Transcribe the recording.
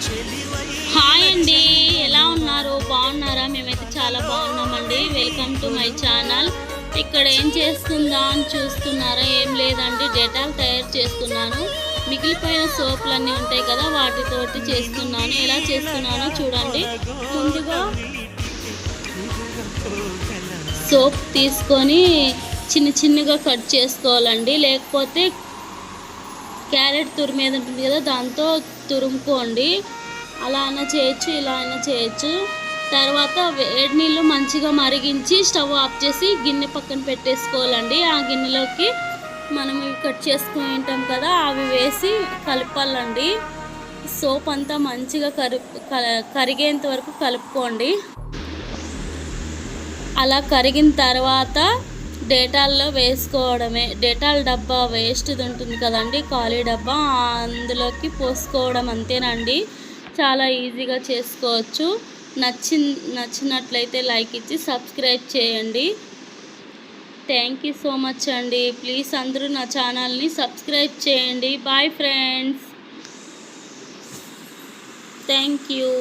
Hi అండి, ఎలా ఉన్నారు? బాగున్నారా? మేమైతే చాలా బాగున్నామండి. Welcome to my channel. ఇక్కడ ఏం చేస్తుందా అని చూస్తున్నారా? ఏం లేదండి, డెటాల్ తయారు చేస్తున్నాను. మిగిలిపోయిన సోపులన్నీ ఉంటాయి కదా, వాటితోటి చేస్తున్నాను. ఎలా చేస్తున్నానో చూడండి. ముందుగా సోప్ తీసుకొని చిన్న చిన్నగా కట్ చేసుకోవాలండి. లేకపోతే క్యారెట్ తురిమేది ఉంటుంది కదా, దాంతో తురుముకోండి. అలా అయినా చేయొచ్చు, ఇలా అయినా చేయొచ్చు. తర్వాత వేడి నీళ్ళు మంచిగా మరిగించి స్టవ్ ఆఫ్ చేసి గిన్నె పక్కన పెట్టేసుకోవాలండి. ఆ గిన్నెలోకి మనం ఇవి కట్ చేసుకుని ఉంటాం కదా, అవి వేసి కలపాలండి. సోప్ అంతా మంచిగా కరిగేంత వరకు కలుపుకోండి. అలా కరిగిన తర్వాత డేటాల్లో వేసుకోవడమే. డేటాల్ డబ్బా వేస్ట్ది ఉంటుంది కదండి, ఖాళీ డబ్బా, అందులోకి పోసుకోవడం, అంతేనండి. చాలా ఈజీగా చేసుకోవచ్చు. నచ్చినట్లయితే లైక్ ఇచ్చి సబ్స్క్రైబ్ చేయండి. థ్యాంక్ యూ సో మచ్ అండి. ప్లీజ్ అందరూ నా ఛానల్ని సబ్స్క్రైబ్ చేయండి. Bye friends, thank you.